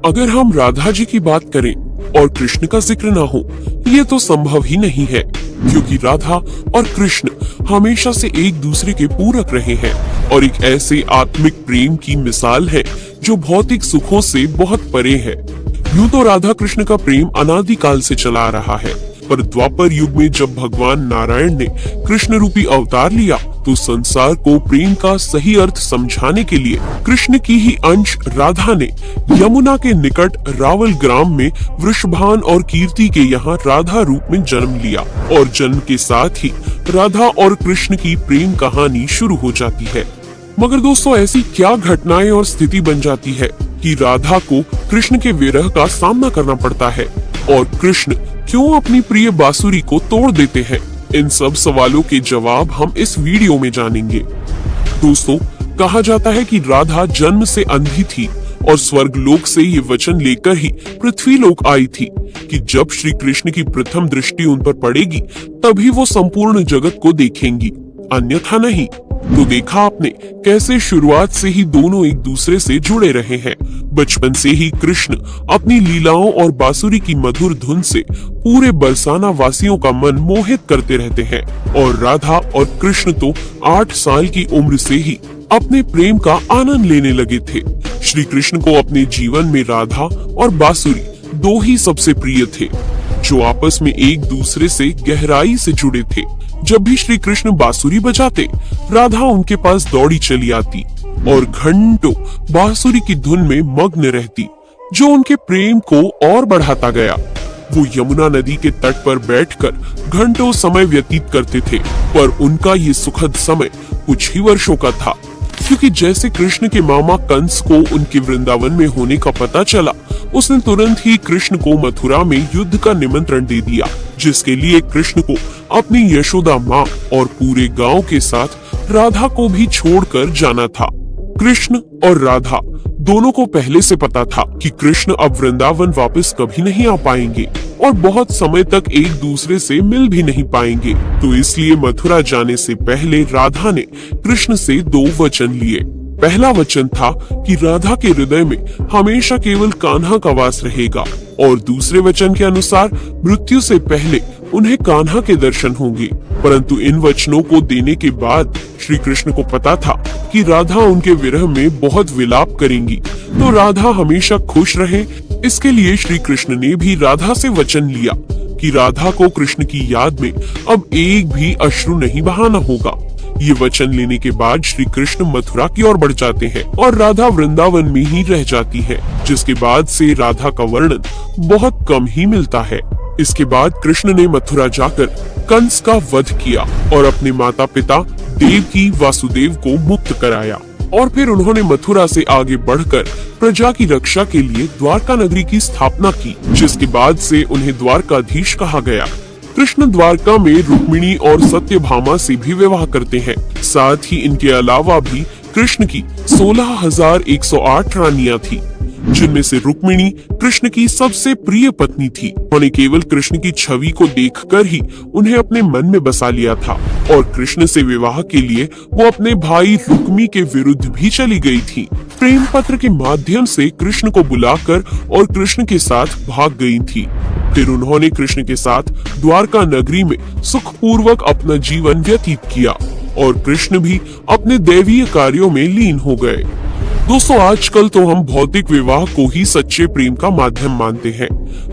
अगर हम राधा जी की बात करें और कृष्ण का जिक्र ना हो, ये तो संभव ही नहीं है, क्योंकि राधा और कृष्ण हमेशा से एक दूसरे के पूरक रहे हैं और एक ऐसे आत्मिक प्रेम की मिसाल है जो भौतिक सुखों से बहुत परे है। यूं तो राधा कृष्ण का प्रेम अनादिकाल से चला आ रहा है, पर द्वापर युग में जब भगवान नारायण ने कृष्ण रूपी अवतार लिया तो संसार को प्रेम का सही अर्थ समझाने के लिए कृष्ण की ही अंश राधा ने यमुना के निकट रावल ग्राम में वृषभान और कीर्ति के यहाँ राधा रूप में जन्म लिया और जन्म के साथ ही राधा और कृष्ण की प्रेम कहानी शुरू हो जाती है। मगर दोस्तों, ऐसी क्या घटनाएं और स्थिति बन जाती है कि राधा को कृष्ण के विरह का सामना करना पड़ता है और कृष्ण क्यों अपनी प्रिय बांसुरी को तोड़ देते हैं? इन सब सवालों के जवाब हम इस वीडियो में जानेंगे। दोस्तों, कहा जाता है कि राधा जन्म से अंधी थी और स्वर्ग लोक से ये वचन लेकर ही पृथ्वी लोक आई थी कि जब श्री कृष्ण की प्रथम दृष्टि उन पर पड़ेगी तभी वो संपूर्ण जगत को देखेंगी, अन्यथा नहीं। तो देखा आपने कैसे शुरुआत से ही दोनों एक दूसरे से जुड़े रहे हैं। बचपन से ही कृष्ण अपनी लीलाओं और बांसुरी की मधुर धुन से पूरे बरसाना वासियों का मन मोहित करते रहते हैं और राधा और कृष्ण तो 8 साल की उम्र से ही अपने प्रेम का आनंद लेने लगे थे। श्री कृष्ण को अपने जीवन में राधा और बांसुरी दो ही सबसे प्रिय थे, जो आपस में एक दूसरे से गहराई से जुड़े थे। जब भी श्री कृष्ण बांसुरी बजाते, राधा उनके पास दौड़ी चली आती और घंटों बांसुरी की धुन में मग्न रहती, जो उनके प्रेम को और बढ़ाता गया। वो यमुना नदी के तट पर बैठकर घंटों समय व्यतीत करते थे, पर उनका ये सुखद समय कुछ ही वर्षों का था, क्योंकि जैसे कृष्ण के मामा कंस को उनके वृंदावन में होने का पता चला, उसने तुरंत ही कृष्ण को मथुरा में युद्ध का निमंत्रण दे दिया, जिसके लिए कृष्ण को अपनी यशोदा माँ और पूरे गांव के साथ राधा को भी छोड़कर जाना था। कृष्ण और राधा दोनों को पहले से पता था कि कृष्ण अब वृंदावन वापस कभी नहीं आ पाएंगे और बहुत समय तक एक दूसरे से मिल भी नहीं पाएंगे, तो इसलिए मथुरा जाने से पहले राधा ने कृष्ण से 2 वचन लिए। पहला वचन था कि राधा के हृदय में हमेशा केवल कान्हा का वास रहेगा और दूसरे वचन के अनुसार मृत्यु से पहले उन्हें कान्हा के दर्शन होंगे। परंतु इन वचनों को देने के बाद श्री कृष्ण को पता था कि राधा उनके विरह में बहुत विलाप करेंगी, तो राधा हमेशा खुश रहे, इसके लिए श्री कृष्ण ने भी राधा से वचन लिया कि राधा को कृष्ण की याद में अब एक भी अश्रु नहीं बहाना होगा। ये वचन लेने के बाद श्री कृष्ण मथुरा की ओर बढ़ जाते हैं और राधा वृंदावन में ही रह जाती है, जिसके बाद से राधा का वर्णन बहुत कम ही मिलता है। इसके बाद कृष्ण ने मथुरा जाकर कंस का वध किया और अपने माता पिता देवकी वासुदेव को मुक्त कराया और फिर उन्होंने मथुरा से आगे बढ़कर प्रजा की रक्षा के लिए द्वारका नगरी की स्थापना की, जिसके बाद से उन्हें द्वारकाधीश कहा गया। कृष्ण द्वारका में रुक्मिणी और सत्यभामा से भी विवाह करते हैं। साथ ही इनके अलावा भी कृष्ण की 16,108 रानियां थी, जिनमें से रुक्मिणी कृष्ण की सबसे प्रिय पत्नी थी। उन्होंने केवल कृष्ण की छवि को देखकर ही उन्हें अपने मन में बसा लिया था और कृष्ण से विवाह के लिए वो अपने भाई रुक्मी के विरुद्ध भी चली गई थी। प्रेम पत्र के माध्यम से कृष्ण को बुलाकर और कृष्ण के साथ भाग गई थी। फिर उन्होंने कृष्ण के साथ द्वारका नगरी में सुखपूर्वक अपना जीवन व्यतीत किया और कृष्ण भी अपने दैवीय कार्यों में लीन हो गए। दोस्तों, आजकल तो हम भौतिक विवाह को ही सच्चे प्रेम का माध्यम मानते हैं,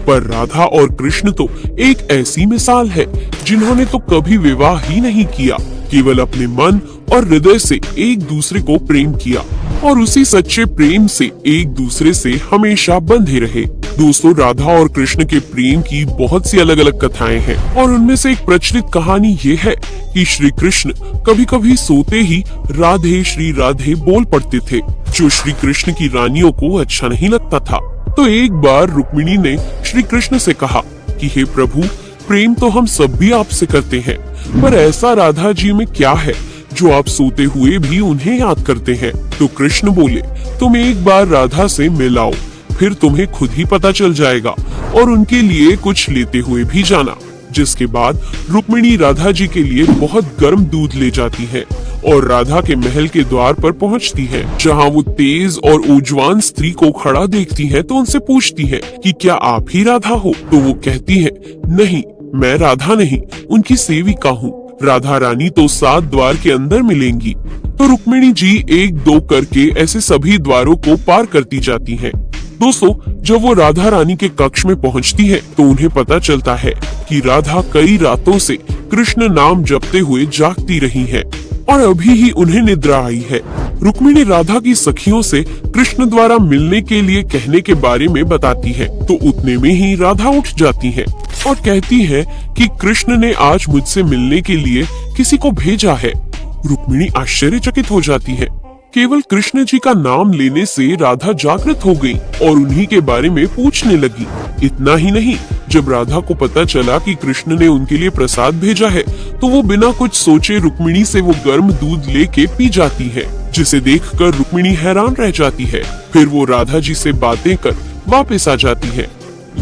पर राधा और कृष्ण तो एक ऐसी मिसाल है जिन्होंने तो कभी विवाह ही नहीं किया, केवल अपने मन और हृदय से एक दूसरे को प्रेम किया और उसी सच्चे प्रेम से एक दूसरे से हमेशा बंधे रहे। दोस्तों, राधा और कृष्ण के प्रेम की बहुत सी अलग अलग कथाएं हैं और उनमें से एक प्रचलित कहानी ये है कि श्री कृष्ण कभी कभी सोते ही राधे श्री राधे बोल पड़ते थे, जो श्री कृष्ण की रानियों को अच्छा नहीं लगता था। तो एक बार रुक्मिणी ने श्री कृष्ण से कहा कि हे प्रभु, प्रेम तो हम सब भी आपसे करते हैं, पर ऐसा राधा जी में क्या है जो आप सोते हुए भी उन्हें याद करते हैं? तो कृष्ण बोले, तुम एक बार राधा से मिलाओ, फिर तुम्हें खुद ही पता चल जाएगा और उनके लिए कुछ लेते हुए भी जाना। जिसके बाद रुक्मिणी राधा जी के लिए बहुत गर्म दूध ले जाती है और राधा के महल के द्वार पर पहुंचती है, जहां वो तेज और ऊर्जवान स्त्री को खड़ा देखती है तो उनसे पूछती है कि क्या आप ही राधा हो? तो वो कहती है, नहीं, मैं राधा नहीं, उनकी सेविका हूँ। राधा रानी तो 7 द्वार के अंदर मिलेंगी। तो रुक्मिणी जी 1-2 करके ऐसे सभी द्वारों को पार करती जाती हैं। दोस्तों, जब वो राधा रानी के कक्ष में पहुंचती है तो उन्हें पता चलता है कि राधा कई रातों से कृष्ण नाम जपते हुए जागती रही है और अभी ही उन्हें निद्रा आई है। रुक्मिणी राधा की सखियों से कृष्ण द्वारा मिलने के लिए कहने के बारे में बताती है तो उतने में ही राधा उठ जाती है और कहती है कि कृष्ण ने आज मुझसे मिलने के लिए किसी को भेजा है। रुक्मिणी आश्चर्यचकित हो जाती है। केवल कृष्ण जी का नाम लेने से राधा जागृत हो गई और उन्हीं के बारे में पूछने लगी। इतना ही नहीं, जब राधा को पता चला कि कृष्ण ने उनके लिए प्रसाद भेजा है तो वो बिना कुछ सोचे रुक्मिणी से वो गर्म दूध लेके पी जाती है, जिसे देखकर रुक्मिणी हैरान रह जाती है। फिर वो राधा जी से बातें कर वापस आ जाती है।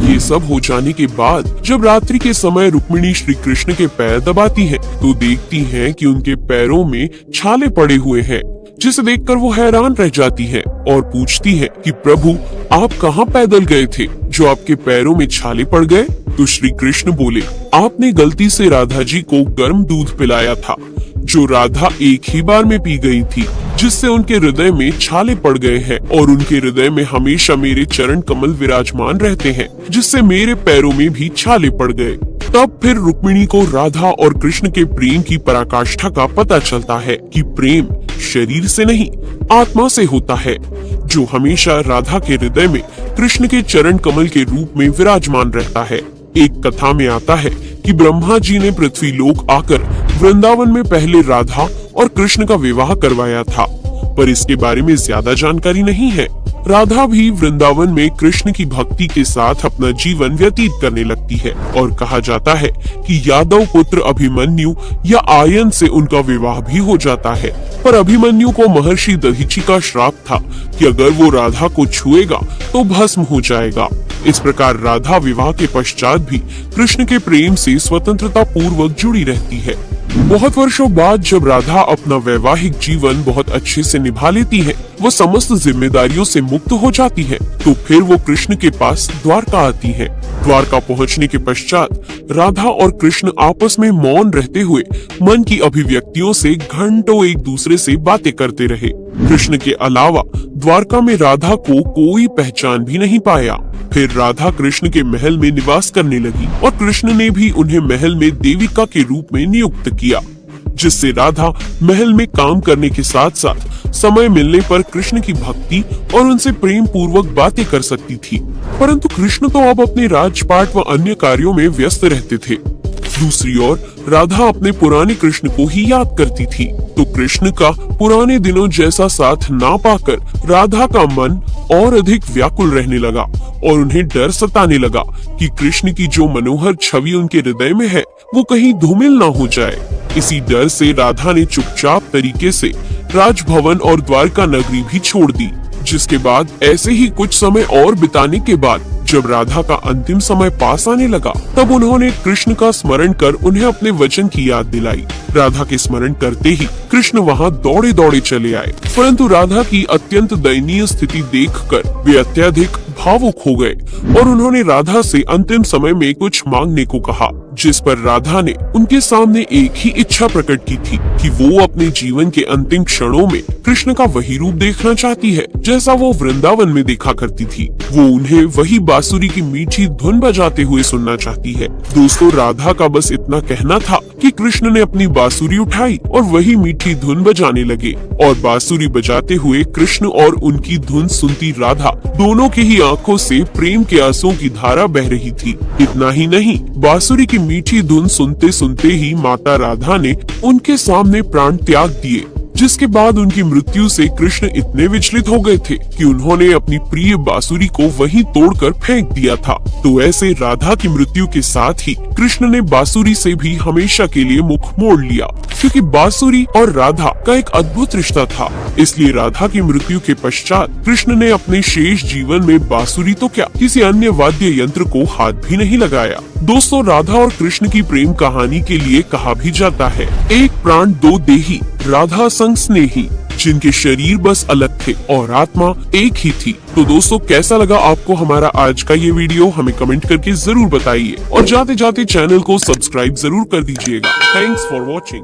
ये सब हो जाने के बाद जब रात्रि के समय रुक्मिणी श्री कृष्ण के पैर दबाती है तो देखती है कि उनके पैरों में छाले पड़े हुए हैं, जिसे देखकर वो हैरान रह जाती है और पूछती है कि प्रभु, आप कहाँ पैदल गए थे जो आपके पैरों में छाले पड़ गए? तो श्री कृष्ण बोले, आपने गलती से राधा जी को गर्म दूध पिलाया था, जो राधा एक ही बार में पी गई थी, जिससे उनके हृदय में छाले पड़ गए हैं और उनके हृदय में हमेशा मेरे चरण कमल विराजमान रहते हैं, जिससे मेरे पैरों में भी छाले पड़ गए। तब फिर रुक्मिणी को राधा और कृष्ण के प्रेम की पराकाष्ठा का पता चलता है कि प्रेम शरीर से नहीं, आत्मा से होता है, जो हमेशा राधा के हृदय में कृष्ण के चरण कमल के रूप में विराजमान रहता है। एक कथा में आता है कि ब्रह्मा जी ने पृथ्वी लोक आकर वृंदावन में पहले राधा और कृष्ण का विवाह करवाया था, पर इसके बारे में ज्यादा जानकारी नहीं है। राधा भी वृंदावन में कृष्ण की भक्ति के साथ अपना जीवन व्यतीत करने लगती है और कहा जाता है कि यादव पुत्र अभिमन्यु या आयन से उनका विवाह भी हो जाता है, पर अभिमन्यु को महर्षि दधीचि का श्राप था कि अगर वो राधा को छुएगा तो भस्म हो जाएगा। इस प्रकार राधा विवाह के पश्चात भी कृष्ण के प्रेम से स्वतंत्रता पूर्वक जुड़ी रहती है। बहुत वर्षों बाद जब राधा अपना वैवाहिक जीवन बहुत अच्छे से निभा लेती है, वो समस्त जिम्मेदारियों से मुक्त हो जाती है, तो फिर वो कृष्ण के पास द्वारका आती है। द्वारका पहुंचने के पश्चात राधा और कृष्ण आपस में मौन रहते हुए मन की अभिव्यक्तियों से घंटों एक दूसरे से बातें करते रहे। कृष्ण के अलावा द्वारका में राधा को कोई पहचान भी नहीं पाया। फिर राधा कृष्ण के महल में निवास करने लगी और कृष्ण ने भी उन्हें महल में देविका के रूप में नियुक्त किया, जिससे राधा महल में काम करने के साथ साथ समय मिलने पर कृष्ण की भक्ति और उनसे प्रेम पूर्वक बातें कर सकती थी। परंतु कृष्ण तो अब अपने राजपाट व अन्य कार्यों में व्यस्त रहते थे। दूसरी ओर राधा अपने पुराने कृष्ण को ही याद करती थी, तो कृष्ण का पुराने दिनों जैसा साथ ना पाकर राधा का मन और अधिक व्याकुल रहने लगा और उन्हें डर सताने लगा कि कृष्ण की जो मनोहर छवि उनके हृदय में है वो कहीं धूमिल ना हो जाए। इसी डर से राधा ने चुपचाप तरीके से राजभवन और द्वारका नगरी भी छोड़ दी। जिसके बाद ऐसे ही कुछ समय और बिताने के बाद जब राधा का अंतिम समय पास आने लगा, तब उन्होंने कृष्ण का स्मरण कर उन्हें अपने वचन की याद दिलाई। राधा के स्मरण करते ही कृष्ण वहां दौड़े दौड़े चले आए, परंतु राधा की अत्यंत दयनीय स्थिति देखकर वे अत्यधिक भावुक हो गए और उन्होंने राधा से अंतिम समय में कुछ मांगने को कहा, जिस पर राधा ने उनके सामने एक ही इच्छा प्रकट की थी कि वो अपने जीवन के अंतिम क्षणों में कृष्ण का वही रूप देखना चाहती है जैसा वो वृंदावन में देखा करती थी। वो उन्हें वही बांसुरी की मीठी धुन बजाते हुए सुनना चाहती है। दोस्तों, राधा का बस इतना कहना था कि कृष्ण ने अपनी बांसुरी उठाई और वही मीठी धुन बजाने लगे और बांसुरी बजाते हुए कृष्ण और उनकी धुन सुनती राधा दोनों की ही आंखों से प्रेम के आंसुओं की धारा बह रही थी। इतना ही नहीं, बांसुरी की मीठी धुन सुनते सुनते ही माता राधा ने उनके सामने प्राण त्याग दिए, जिसके बाद उनकी मृत्यु से कृष्ण इतने विचलित हो गए थे कि उन्होंने अपनी प्रिय बांसुरी को वहीं तोड़कर फेंक दिया था। तो ऐसे राधा की मृत्यु के साथ ही कृष्ण ने बांसुरी से भी हमेशा के लिए मुख मोड़ लिया, क्योंकि बांसुरी और राधा का एक अद्भुत रिश्ता था। इसलिए राधा की मृत्यु के पश्चात कृष्ण ने अपने शेष जीवन में बांसुरी तो क्या, किसी अन्य वाद्य यंत्र को हाथ भी नहीं लगाया। दोस्तों, राधा और कृष्ण की प्रेम कहानी के लिए कहा भी जाता है, एक प्राण दो देही, राधा संग स्नेही, जिनके शरीर बस अलग थे और आत्मा एक ही थी। तो दोस्तों, कैसा लगा आपको हमारा आज का ये वीडियो? हमें कमेंट करके जरूर बताइए और जाते जाते चैनल को सब्सक्राइब जरूर कर दीजिएगा। Thanks for watching.